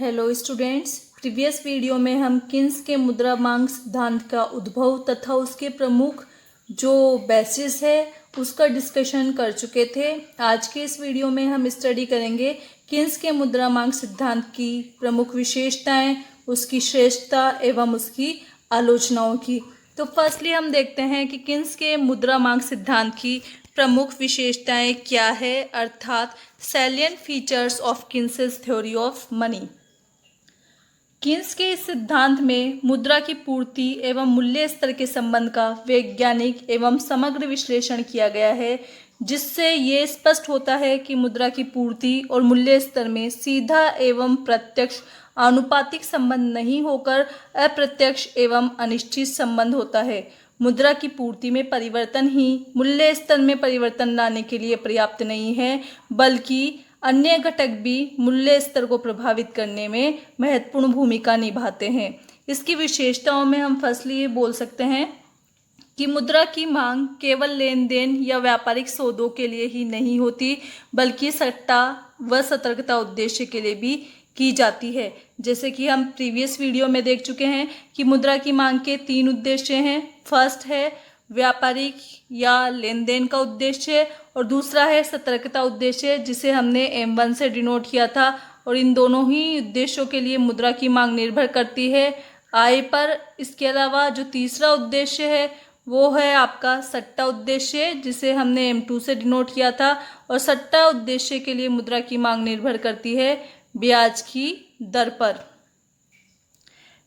Hello students, previous video में हम Keynes के मुद्रा मांग सिद्धांत का उद्भव तथा उसके प्रमुख जो बेसिस है उसका डिस्कशन कर चुके थे। आज के इस वीडियो में हम स्टडी करेंगे किन्स के मुद्रा मांग सिद्धांत की प्रमुख विशेषताएं, उसकी श्रेष्ठता एवं उसकी आलोचनाओं की। तो फर्स्टली हम देखते हैं कि किन्स के मुद्रा मांग सिद्धांत की प्रमुख विशेषताएं क्या है, अर्थात salient features of Keynes theory of money. Keynes के इस सिद्धांत में मुद्रा की पूर्ति एवं मूल्य स्तर के संबंध का वैज्ञानिक एवं समग्र विश्लेषण किया गया है, जिससे ये स्पष्ट होता है कि मुद्रा की पूर्ति और मूल्य स्तर में सीधा एवं प्रत्यक्ष आनुपातिक संबंध नहीं होकर अप्रत्यक्ष एवं अनिश्चित संबंध होता है। मुद्रा की पूर्ति में परिवर्तन ही मूल्य स्तर में परिवर्तन लाने के लिए पर्याप्त नहीं है, बल्कि अन्य घटक भी मूल्य स्तर को प्रभावित करने में महत्वपूर्ण भूमिका निभाते हैं। इसकी विशेषताओं में हम फर्स्टली ये बोल सकते हैं कि मुद्रा की मांग केवल लेन देन या व्यापारिक सौदों के लिए ही नहीं होती, बल्कि सट्टा व सतर्कता उद्देश्य के लिए भी की जाती है। जैसे कि हम प्रीवियस वीडियो में देख चुके हैं कि मुद्रा की मांग के 3 उद्देश्य हैं। फर्स्ट है व्यापारिक या लेन देन का उद्देश्य और दूसरा है सतर्कता उद्देश्य, जिसे हमने M1 से डिनोट किया था। और इन दोनों ही उद्देश्यों के लिए मुद्रा की मांग निर्भर करती है आय पर। इसके अलावा जो तीसरा उद्देश्य है वो है आपका सट्टा उद्देश्य, जिसे हमने M2 से डिनोट किया था। और सट्टा उद्देश्य के लिए मुद्रा की मांग निर्भर करती है ब्याज की दर पर।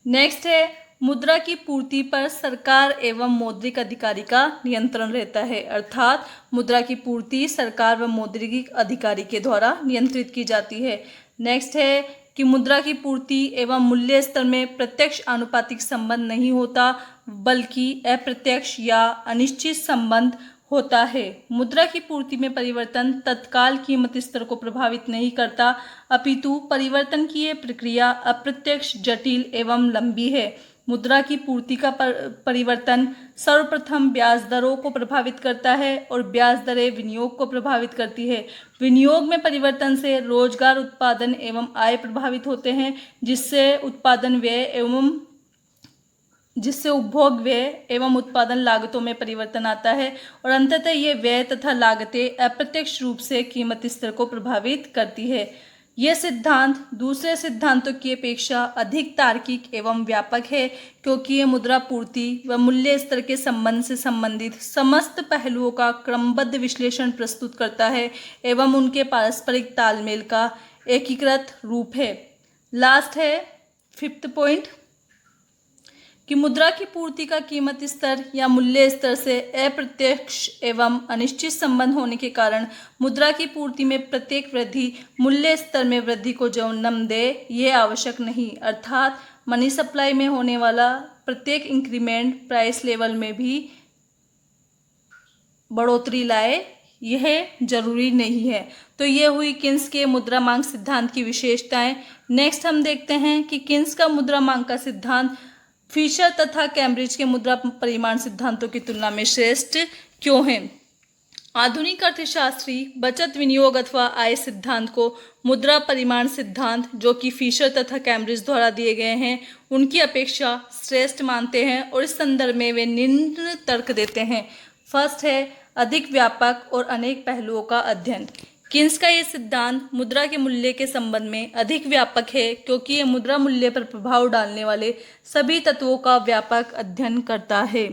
नेक्स्ट है मुद्रा की पूर्ति पर सरकार एवं मौद्रिक अधिकारी का नियंत्रण रहता है, अर्थात मुद्रा की पूर्ति सरकार व मौद्रिक अधिकारी के द्वारा नियंत्रित की जाती है। नेक्स्ट है कि मुद्रा की पूर्ति एवं मूल्य स्तर में प्रत्यक्ष आनुपातिक संबंध नहीं होता, बल्कि अप्रत्यक्ष या अनिश्चित संबंध होता है। मुद्रा की पूर्ति में परिवर्तन तत्काल कीमत स्तर को प्रभावित नहीं करता, अपितु परिवर्तन की यह प्रक्रिया अप्रत्यक्ष, जटिल एवं लंबी है। मुद्रा की पूर्ति का परिवर्तन सर्वप्रथम ब्याज दरों को प्रभावित करता है और ब्याज दरें विनियोग को प्रभावित करती है। विनियोग में परिवर्तन से रोजगार, उत्पादन एवं आय प्रभावित होते हैं, जिससे उपभोग व्यय एवं उत्पादन लागतों में परिवर्तन आता है। और अंततः ये व्यय तथा लागतें अप्रत्यक्ष रूप से कीमत स्तर को प्रभावित करती है। यह सिद्धांत दूसरे सिद्धांतों की अपेक्षा अधिक तार्किक एवं व्यापक है, क्योंकि यह मुद्रा पूर्ति व मूल्य स्तर के संबंध से संबंधित समस्त पहलुओं का क्रमबद्ध विश्लेषण प्रस्तुत करता है एवं उनके पारस्परिक तालमेल का एकीकृत रूप है। लास्ट है 5th पॉइंट कि मुद्रा की पूर्ति का कीमत स्तर या मूल्य स्तर से अप्रत्यक्ष एवं अनिश्चित संबंध होने के कारण मुद्रा की पूर्ति में प्रत्येक वृद्धि मूल्य स्तर में वृद्धि को जन्म दे, यह आवश्यक नहीं। अर्थात मनी सप्लाई में होने वाला प्रत्येक इंक्रीमेंट प्राइस लेवल में भी बढ़ोतरी लाए, यह जरूरी नहीं है। तो ये हुई किन्स के मुद्रा मांग सिद्धांत की विशेषताएं। नेक्स्ट हम देखते हैं कि किन्स का मुद्रा मांग का सिद्धांत फिशर तथा कैम्ब्रिज के मुद्रा परिमाण सिद्धांतों की तुलना में श्रेष्ठ क्यों है। आधुनिक अर्थशास्त्री बचत, विनियोग अथवा आय सिद्धांत को मुद्रा परिमाण सिद्धांत, जो कि फिशर तथा कैम्ब्रिज द्वारा दिए गए हैं, उनकी अपेक्षा श्रेष्ठ मानते हैं और इस संदर्भ में वे निम्न तर्क देते हैं। फर्स्ट है अधिक व्यापक और अनेक पहलुओं का अध्ययन। किन्स का ये सिद्धांत मुद्रा के मूल्य के संबंध में अधिक व्यापक है, क्योंकि यह मुद्रा मूल्य पर प्रभाव डालने वाले सभी तत्वों का व्यापक अध्ययन करता है।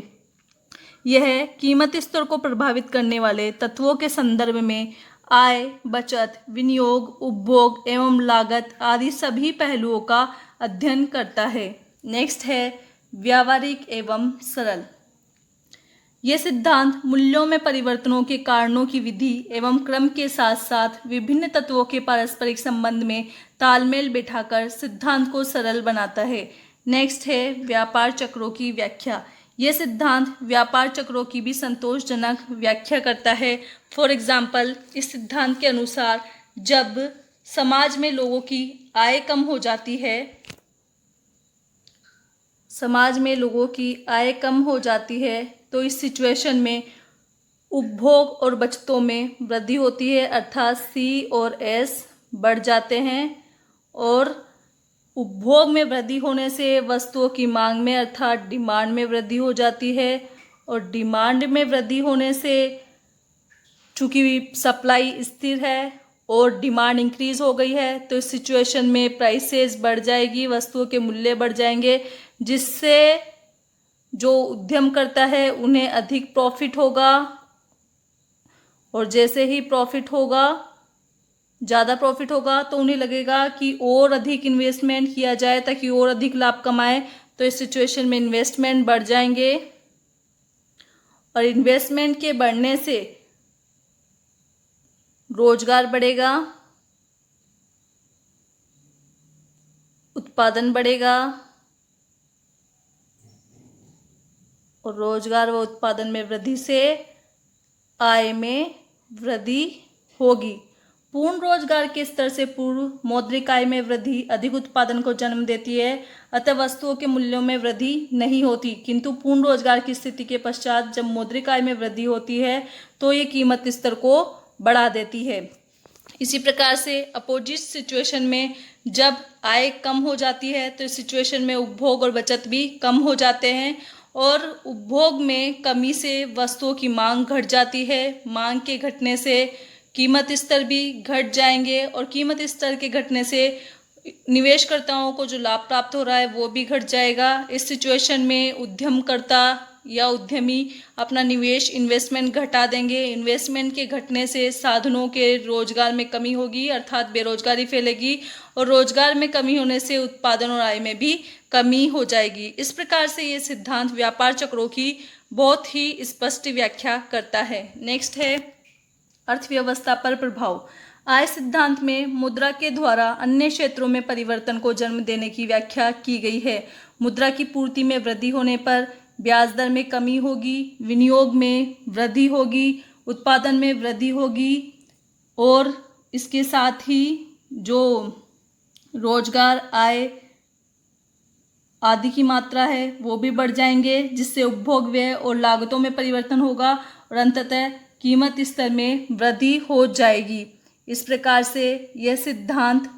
यह कीमत स्तर को प्रभावित करने वाले तत्वों के संदर्भ में आय, बचत, विनियोग, उपभोग एवं लागत आदि सभी पहलुओं का अध्ययन करता है। नेक्स्ट है व्यावहारिक एवं सरल। यह सिद्धांत मूल्यों में परिवर्तनों के कारणों की विधि एवं क्रम के साथ साथ विभिन्न तत्वों के पारस्परिक संबंध में तालमेल बिठाकर सिद्धांत को सरल बनाता है। नेक्स्ट है व्यापार चक्रों की व्याख्या। यह सिद्धांत व्यापार चक्रों की भी संतोषजनक व्याख्या करता है। फॉर एग्जाम्पल, इस सिद्धांत के अनुसार जब समाज में लोगों की आय कम हो जाती है तो इस सिचुएशन में उपभोग और बचतों में वृद्धि होती है, अर्थात C और S बढ़ जाते हैं और उपभोग में वृद्धि होने से वस्तुओं की मांग में अर्थात डिमांड में वृद्धि हो जाती है, और डिमांड में वृद्धि होने से चूंकि सप्लाई स्थिर है और डिमांड इंक्रीज हो गई है तो इस सिचुएशन में प्राइसेस बढ़ जाएगी, वस्तुओं के मूल्य बढ़ जाएंगे, जिससे जो उद्यम करता है उन्हें अधिक प्रॉफिट होगा, और जैसे ही प्रॉफिट होगा, ज़्यादा प्रॉफिट होगा तो उन्हें लगेगा कि और अधिक इन्वेस्टमेंट किया जाए ताकि और अधिक लाभ कमाए। तो इस सिचुएशन में इन्वेस्टमेंट बढ़ जाएंगे, और इन्वेस्टमेंट के बढ़ने से रोजगार बढ़ेगा, उत्पादन बढ़ेगा, और रोजगार व उत्पादन में वृद्धि से आय में वृद्धि होगी। पूर्ण रोजगार के स्तर से पूर्व मौद्रिक आय में वृद्धि अधिक उत्पादन को जन्म देती है, अतः वस्तुओं के मूल्यों में वृद्धि नहीं होती, किंतु पूर्ण रोजगार की स्थिति के पश्चात जब मौद्रिक आय में वृद्धि होती है तो ये कीमत स्तर को बढ़ा देती है। इसी प्रकार से अपोजिट सिचुएशन में जब आय कम हो जाती है तो इस सिचुएशन में उपभोग और बचत भी कम हो जाते हैं, और उपभोग में कमी से वस्तुओं की मांग घट जाती है, मांग के घटने से कीमत स्तर भी घट जाएंगे, और कीमत स्तर के घटने से निवेशकर्ताओं को जो लाभ प्राप्त हो रहा है वो भी घट जाएगा। इस सिचुएशन में उद्यमकर्ता या उद्यमी अपना निवेश इन्वेस्टमेंट घटा देंगे। इन्वेस्टमेंट के घटने से साधनों के रोजगार में कमी होगी अर्थात बेरोजगारी फैलेगी, और रोजगार में कमी होने से उत्पादन और आय में भी कमी हो जाएगी। इस प्रकार से ये सिद्धांत व्यापार चक्रों की बहुत ही स्पष्ट व्याख्या करता है। नेक्स्ट है अर्थव्यवस्था पर प्रभाव। आय सिद्धांत में मुद्रा के द्वारा अन्य क्षेत्रों में परिवर्तन को जन्म देने की व्याख्या की गई है। मुद्रा की पूर्ति में वृद्धि होने पर ब्याज दर में कमी होगी, विनियोग में वृद्धि होगी, उत्पादन में वृद्धि होगी, और इसके साथ ही जो रोजगार, आय आदि की मात्रा है वो भी बढ़ जाएंगे, जिससे उपभोग व्यय और लागतों में परिवर्तन होगा और अंततः कीमत स्तर में वृद्धि हो जाएगी। इस प्रकार से यह सिद्धांत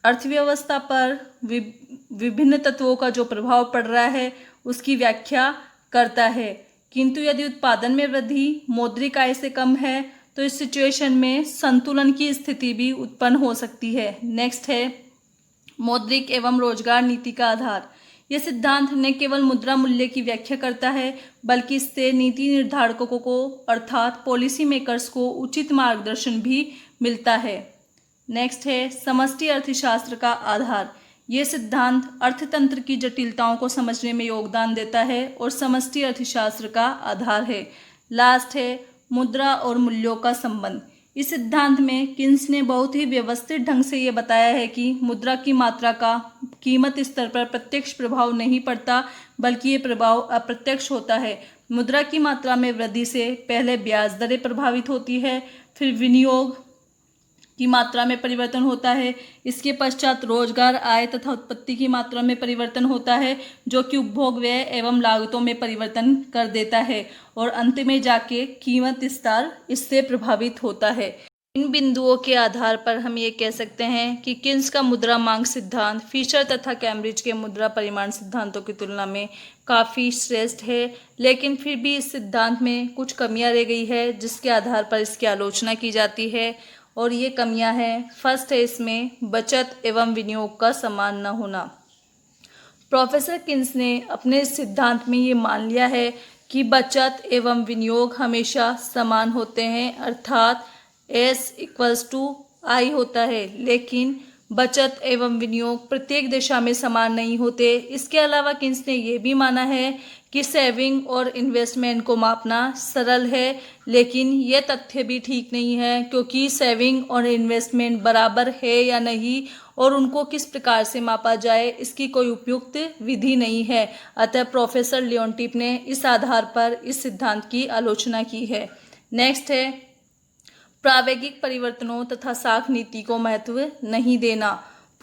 अर्थव्यवस्था पर विभिन्न तत्वों का जो प्रभाव पड़ रहा है उसकी व्याख्या करता है। किंतु यदि उत्पादन में वृद्धि मौद्रिक आय से कम है तो इस सिचुएशन में संतुलन की स्थिति भी उत्पन्न हो सकती है। नेक्स्ट है मौद्रिक एवं रोजगार नीति का आधार। यह सिद्धांत न केवल मुद्रा मूल्य की व्याख्या करता है बल्कि इससे नीति निर्धारकों को अर्थात पॉलिसी मेकर्स को उचित मार्गदर्शन भी मिलता है। नेक्स्ट है समष्टि अर्थशास्त्र का आधार। यह सिद्धांत अर्थतंत्र की जटिलताओं को समझने में योगदान देता है और समष्टि अर्थशास्त्र का आधार है। लास्ट है मुद्रा और मूल्यों का संबंध। इस सिद्धांत में किन्स ने बहुत ही व्यवस्थित ढंग से ये बताया है कि मुद्रा की मात्रा का कीमत स्तर पर प्रत्यक्ष प्रभाव नहीं पड़ता बल्कि ये प्रभाव अप्रत्यक्ष होता है। मुद्रा की मात्रा में वृद्धि से पहले ब्याज दरें प्रभावित होती है, फिर विनियोग की मात्रा में परिवर्तन होता है, इसके पश्चात रोजगार, आय तथा उत्पत्ति की मात्रा में परिवर्तन होता है जो कि उपभोग व्यय एवं लागतों में परिवर्तन कर देता है और अंत में जाके कीमत स्तर इससे प्रभावित होता है। इन बिंदुओं के आधार पर हम ये कह सकते हैं कि किन्स का मुद्रा मांग सिद्धांत फिशर तथा कैम्ब्रिज के मुद्रा परिमाण सिद्धांतों की तुलना में काफ़ी श्रेष्ठ है, लेकिन फिर भी इस सिद्धांत में कुछ कमियां रह गई है जिसके आधार पर इसकी आलोचना की जाती है, और ये कमियां हैं। फर्स्ट है इसमें बचत एवं विनियोग का समान न होना। प्रोफेसर किन्स ने अपने सिद्धांत में ये मान लिया है कि बचत एवं विनियोग हमेशा समान होते हैं अर्थात S=I होता है, लेकिन बचत एवं विनियोग प्रत्येक दिशा में समान नहीं होते। इसके अलावा किन्स ने यह भी माना है कि सेविंग और इन्वेस्टमेंट को मापना सरल है, लेकिन यह तथ्य भी ठीक नहीं है क्योंकि सेविंग और इन्वेस्टमेंट बराबर है या नहीं और उनको किस प्रकार से मापा जाए इसकी कोई उपयुक्त विधि नहीं है। अतः प्रोफेसर लियोनटिफ ने इस आधार पर इस सिद्धांत की आलोचना की है। नेक्स्ट है प्रावेगिक परिवर्तनों तथा साख नीति को महत्व नहीं देना।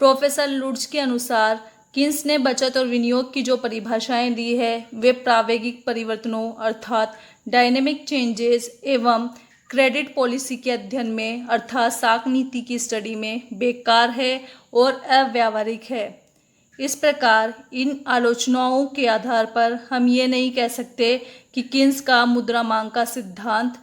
प्रोफेसर लुड्स के अनुसार किन्स ने बचत और विनियोग की जो परिभाषाएं दी है वे प्रावेगिक परिवर्तनों अर्थात डायनेमिक चेंजेस एवं क्रेडिट पॉलिसी के अध्ययन में अर्थात साख नीति की स्टडी में बेकार है और अव्यावहारिक है। इस प्रकार इन आलोचनाओं के आधार पर हम ये नहीं कह सकते कि किन्स का मुद्रा मांग का सिद्धांत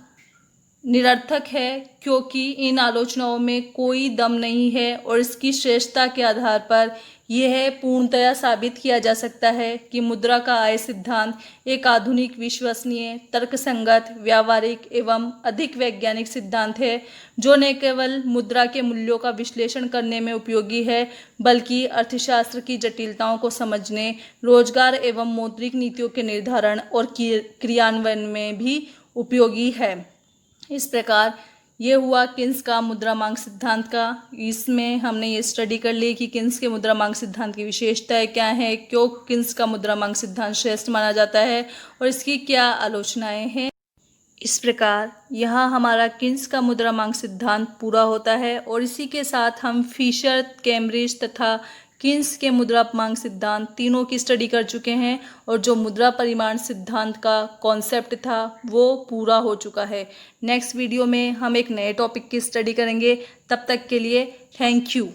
निरर्थक है, क्योंकि इन आलोचनाओं में कोई दम नहीं है और इसकी श्रेष्ठता के आधार पर यह पूर्णतया साबित किया जा सकता है कि मुद्रा का आय सिद्धांत एक आधुनिक, विश्वसनीय, तर्कसंगत, व्यावहारिक एवं अधिक वैज्ञानिक सिद्धांत है, जो न केवल मुद्रा के मूल्यों का विश्लेषण करने में उपयोगी है, बल्कि अर्थशास्त्र की जटिलताओं को समझने, रोजगार एवं मौद्रिक नीतियों के निर्धारण और क्रियान्वयन में भी उपयोगी है। इस प्रकार ये हुआ किन्स का मुद्रा मांग सिद्धांत का। इसमें हमने ये स्टडी कर ली कि किन्स के मुद्रा मांग सिद्धांत की विशेषताएं क्या हैं, क्यों किन्स का मुद्रा मांग सिद्धांत श्रेष्ठ माना जाता है और इसकी क्या आलोचनाएं हैं। इस प्रकार यहाँ हमारा किन्स का मुद्रा मांग सिद्धांत पूरा होता है और इसी के साथ हम फिशर, कैम्ब्रिज तथा किन्स के मुद्रा मांग सिद्धांत तीनों की स्टडी कर चुके हैं और जो मुद्रा परिमाण सिद्धांत का कॉन्सेप्ट था वो पूरा हो चुका है। नेक्स्ट वीडियो में हम एक नए टॉपिक की स्टडी करेंगे। तब तक के लिए थैंक यू।